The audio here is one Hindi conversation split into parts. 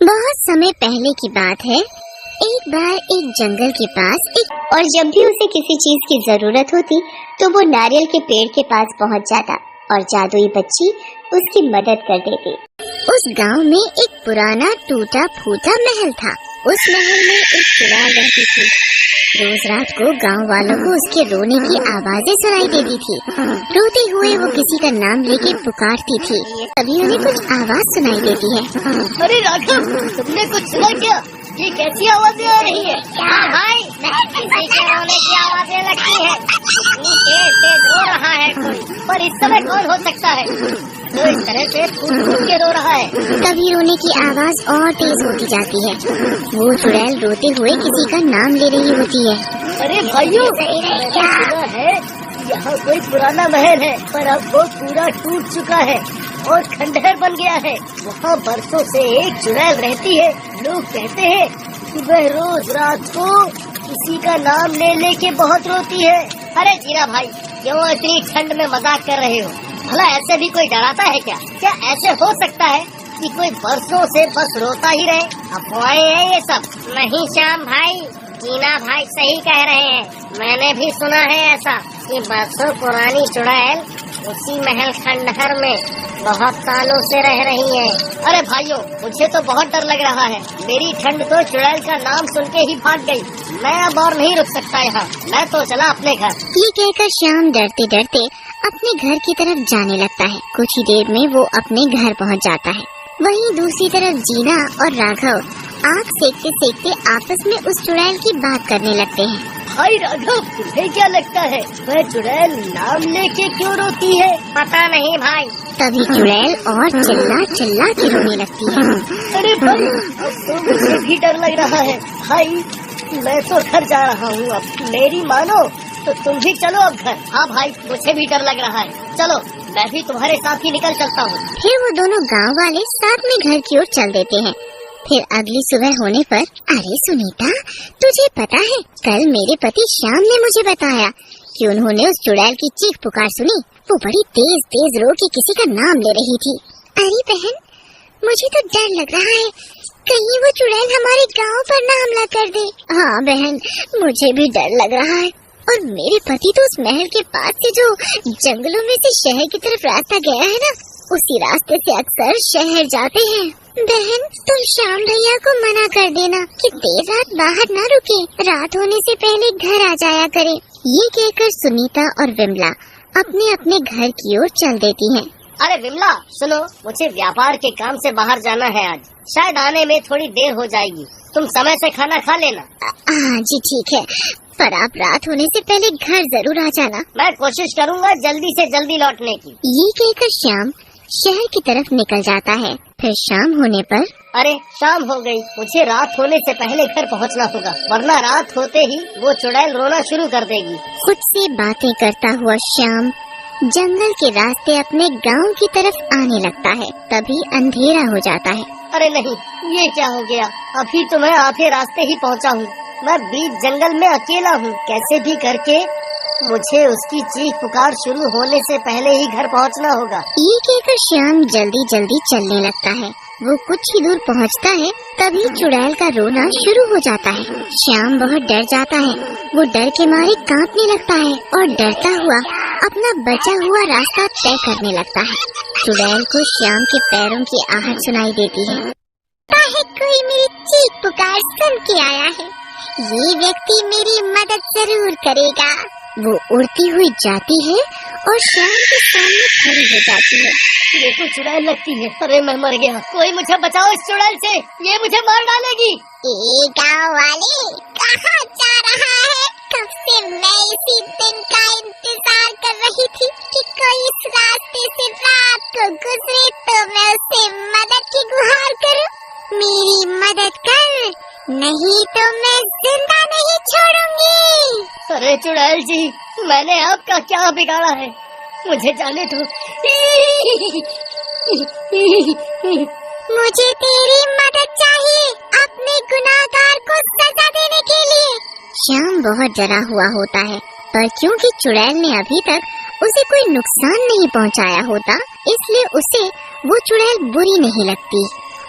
बहुत समय पहले की बात है। एक बार एक जंगल के पास और जब भी उसे किसी चीज की जरूरत होती तो वो नारियल के पेड़ के पास पहुंच जाता और जादुई बच्ची उसकी मदद कर देती। उस गांव में एक पुराना टूटा फूटा महल था। उस महल में एक चुड़ैल रहती थी। रोज रात को गांव वालों को उसके रोने की आवाजें सुनाई देती थी। रोते हुए वो किसी का नाम लेके पुकारती थी। तभी उन्हें कुछ आवाज सुनाई देती है। अरे राघव, तुमने कुछ सुना क्या? ये कैसी आवाजें आ रही है? हाँ भाई, किसी के रोने की आवाजें लगती है। तेज रो रहा है कोई, पर इस समय कौन हो सकता है जो इस तरह से फूट फूट के रो रहा है? तभी रोने की आवाज और तेज होती जाती है। वो चुड़ैल रोते हुए किसी का नाम ले रही होती है। अरे भाइयों, क्या सुना है? यहाँ कोई पुराना महल है, पर अब वो पूरा टूट चुका है और खंडहर बन गया है। वहाँ बरसों से एक चुड़ैल रहती है। लोग कहते हैं कि वह रोज रात को किसी का नाम ले लेके बहुत रोती है। अरे जीरा भाई, क्यों इतनी ठंड में मजाक कर रहे हो? भला ऐसे भी कोई डराता है क्या? क्या ऐसे हो सकता है कि कोई बरसों से बस रोता ही रहे? अफवाहें हैं ये सब। नहीं श्याम भाई, जीना भाई सही कह रहे हैं। मैंने भी सुना है ऐसा कि बरसों पुरानी चुड़ैल उसी महल खंडहर में बहुत सालों से रह रही है। अरे भाइयों, मुझे तो बहुत डर लग रहा है। मेरी ठंड तो चुड़ैल का नाम सुन के ही भाग गई। मैं अब और नहीं रुक सकता यहाँ। मैं तो चला अपने घर। ये कहकर श्याम डरते डरते अपने घर की तरफ जाने लगता है। कुछ ही देर में वो अपने घर पहुँच जाता है। वहीं दूसरी तरफ जीना और राघव आग सेकते सेकते आपस में उस चुड़ैल की बात करने लगते हैं। भाई राघव, तुम्हें क्या लगता है वह चुड़ैल नाम लेके क्यों रोती है? पता नहीं भाई। तभी चुड़ैल और चिल्ला चिल्ला के रोने लगती है। अरे भाई, अब तो मुझे भी डर लग रहा है। भाई, मैं तो घर जा रहा हूँ अब। मेरी मानो तो तुम भी चलो अब घर। हाँ भाई, मुझे भी डर लग रहा है। चलो, मैं भी तुम्हारे साथ ही निकल चलता हूँ। फिर वो दोनों गांव वाले साथ में घर की ओर चल देते हैं। फिर अगली सुबह होने पर, अरे सुनीता, तुझे पता है कल मेरे पति श्याम ने मुझे बताया कि उन्होंने उस चुड़ैल की चीख पुकार सुनी। वो बड़ी तेज तेज रो के किसी का नाम ले रही थी। अरे बहन, मुझे तो डर लग रहा है कहीं वो चुड़ैल हमारे गांव पर ना हमला कर दे। हाँ बहन, मुझे भी डर लग रहा है। और मेरे पति तो उस महल के पास से जो जंगलों में से शहर की तरफ रास्ता गया है ना, उसी रास्ते से अक्सर शहर जाते हैं। बहन, तुम श्याम भैया को मना कर देना कि देर रात बाहर ना रुके। रात होने से पहले घर आ जाया करे। ये कहकर सुनीता और विमला अपने अपने घर की ओर चल देती हैं। अरे विमला, सुनो, मुझे व्यापार के काम से बाहर जाना है आज। शायद आने में थोड़ी देर हो जाएगी। तुम समय से खाना खा लेना। हाँ जी ठीक है, पर आप रात होने से पहले घर जरूर आ जाना। मैं कोशिश करूँगा जल्दी से जल्दी लौटने की। ये कहकर श्याम शहर की तरफ निकल जाता है। फिर शाम होने पर, अरे शाम हो गई, मुझे रात होने से पहले घर पहुंचना होगा, वरना रात होते ही वो चुड़ैल रोना शुरू कर देगी। खुद से बातें करता हुआ श्याम जंगल के रास्ते अपने गांव की तरफ आने लगता है। तभी अंधेरा हो जाता है। अरे नहीं, ये क्या हो गया? अभी तो मैं आधे रास्ते ही पहुंचा हूँ। मैं बीच जंगल में अकेला हूँ। कैसे भी करके मुझे उसकी चीख पुकार शुरू होने से पहले ही घर पहुंचना होगा। ये कहकर श्याम जल्दी जल्दी चलने लगता है। वो कुछ ही दूर पहुंचता है, तभी चुड़ैल का रोना शुरू हो जाता है। श्याम बहुत डर जाता है। वो डर के मारे कांपने लगता है और डरता हुआ अपना बचा हुआ रास्ता तय करने लगता है। चुड़ैल को श्याम के पैरों की आहट सुनाई देती है। कोई मेरी चीख पुकार सुन के आया है। ये व्यक्ति मेरी मदद जरूर करेगा। वो उड़ती हुई जाती है और श्याम के सामने खड़ी हो जाती है। ये तो चुड़ैल लगती है। अरे मैं मर गया। कोई मुझे बचाओ इस चुड़ैल से, ये मुझे मार डालेगी। गाँव वाले, कहाँ जा रहा है? कब से मैं इसी दिन का इंतजार कर रही थी कि कोई इस रास्ते से रात को गुजरे तो मैं उससे मदद की गुहार करूं। मेरी मदद कर, नहीं तो मैं जिंदा नहीं छोड़ूंगी। अरे चुड़ैल जी, मैंने आपका क्या बिगाड़ा है? मुझे जाने दो। मुझे तेरी मदद चाहिए अपने गुनाहगार को सजा देने के लिए। श्याम बहुत डरा हुआ होता है, पर क्योंकि चुड़ैल ने अभी तक उसे कोई नुकसान नहीं पहुंचाया होता, इसलिए उसे वो चुड़ैल बुरी नहीं लगती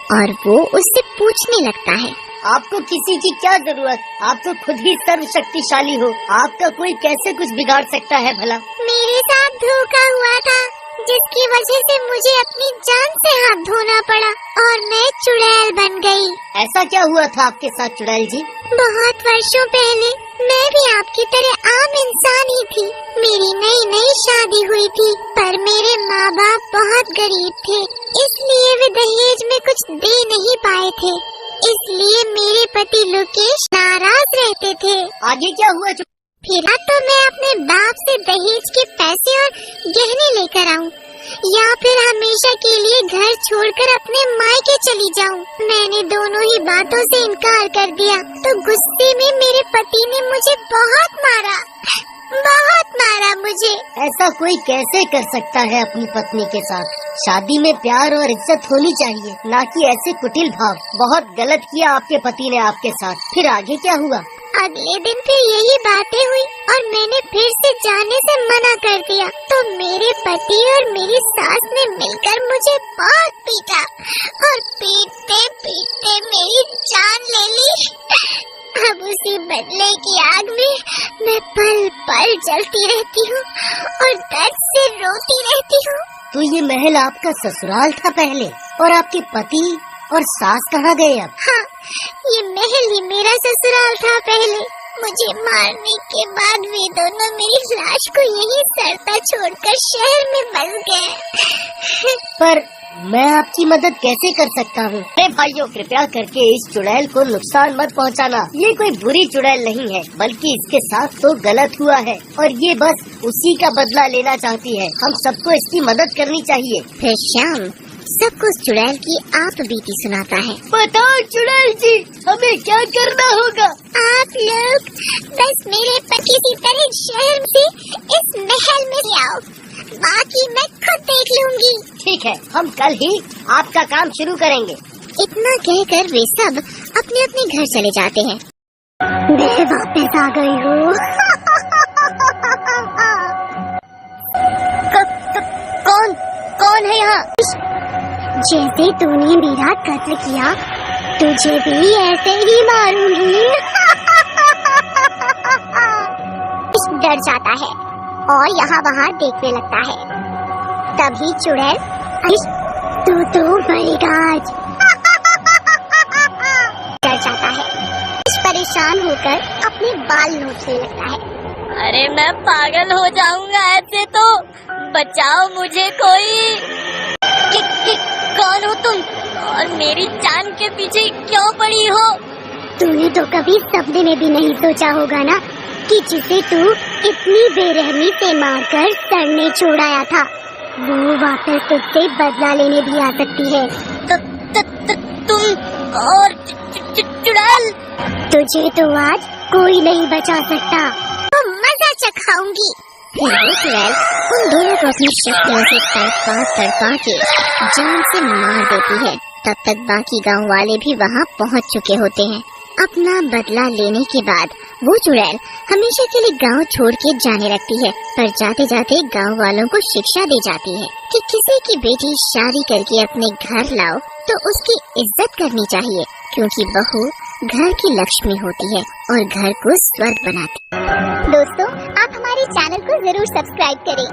और वो उससे पूछने लगता है, आपको किसी की क्या जरूरत? आप तो खुद ही सर्वशक्तिशाली हो। आपका कोई कैसे कुछ बिगाड़ सकता है भला? मेरे साथ धोखा हुआ था, जिसकी वजह से मुझे अपनी जान से हाथ धोना पड़ा और मैं चुड़ैल बन गई। ऐसा क्या हुआ था आपके साथ चुड़ैल जी? बहुत वर्षों पहले मैं भी आपकी तरह आम इंसान ही थी। मेरी नई नई शादी हुई थी, पर मेरे माँ बाप बहुत गरीब थे, इसलिए वे दहेज में कुछ दे नहीं पाए थे। इसलिए मेरे पति लोकेश नाराज रहते थे। आगे क्या हुआ? फिर तो मैं अपने बाप से दहेज के पैसे और गहने लेकर आऊं, या फिर हमेशा के लिए घर छोड़कर अपने मायके चली जाऊं। मैंने दोनों ही बातों से इनकार कर दिया, तो गुस्से में मेरे पति ने मुझे बहुत मारा मुझे। ऐसा कोई कैसे कर सकता है अपनी पत्नी के साथ? शादी में प्यार और इज्जत होनी चाहिए, ना कि ऐसे कुटिल भाव। बहुत गलत किया आपके पति ने आपके साथ। फिर आगे क्या हुआ? अगले दिन फिर यही बातें हुई और मैंने फिर से जाने से मना कर दिया, तो मेरे पति और मेरी सास ने मिलकर मुझे बहुत पीटा और पीटते पीटते मेरी जान ले ली। अब उसी बदले की आग में मैं पल पल जलती रहती हूँ और दर्द से रोती रहती हूँ। तो ये महल आपका ससुराल था पहले, और आपके पति और सास कहाँ गए अब? हाँ, ये महल ही मेरा ससुराल था पहले। मुझे मारने के बाद वे दोनों मेरी लाश को यहीं सड़ता छोड़कर शहर में बस गए। पर मैं आपकी मदद कैसे कर सकता हूँ? भाइयों, कृपया करके इस चुड़ैल को नुकसान मत पहुँचाना। ये कोई बुरी चुड़ैल नहीं है, बल्कि इसके साथ तो गलत हुआ है और ये बस उसी का बदला लेना चाहती है। हम सबको इसकी मदद करनी चाहिए। फिर शाम सबको उस चुड़ैल की आप बीती सुनाता है। बताओ चुड़ैल जी, हमें क्या करना होगा? आप लोग बस मेरे पति की तरह शहर से इस महल में आओ, बाकी मैं खुद देख लूंगी। ठीक है, हम कल ही आपका काम शुरू करेंगे। इतना कहकर वे सब अपने अपने घर चले जाते हैं। मैं वापस आ गई हूँ। कौन है यहाँ? जैसे तूने मेरा कत्ल किया, तुझे भी ऐसे ही मारूंगी। डर जाता है और यहाँ वहाँ देखने लगता है। तभी चुड़ैल, तू मरेगा आज। डर जाता है, परेशान होकर अपने बाल नोचने लगता है। अरे मैं पागल हो जाऊंगा ऐसे तो, बचाओ मुझे कोई। कौन हो तुम और मेरी जान के पीछे क्यों पड़ी हो? तूने तो कभी सपने में भी नहीं सोचा होगा ना कि जिसे तू इतनी बेरहमी से मारकर सड़ने छोड़ाया था, वो वापस तुझसे बदला लेने भी आ सकती है। तुम और चुड़ैल? तुझे तो आज कोई नहीं बचा सकता, तो मजा चखाऊंगी। फिर वो चुड़ैल उन दोनों को अपनी शक्तियों से तड़पा के जान से मार देती है। तब तक बाकी गांव वाले भी वहां पहुंच चुके होते हैं। अपना बदला लेने के बाद वो चुड़ैल हमेशा के लिए गांव छोड़ के जाने लगती है, पर जाते जाते गांव वालों को शिक्षा दे जाती है कि किसी की बेटी शादी करके अपने घर लाओ तो उसकी इज्जत करनी चाहिए, क्योंकि बहू घर की लक्ष्मी होती है और घर को स्वर्ग बनाती है। दोस्तों, आप हमारे चैनल को जरूर सब्सक्राइब करें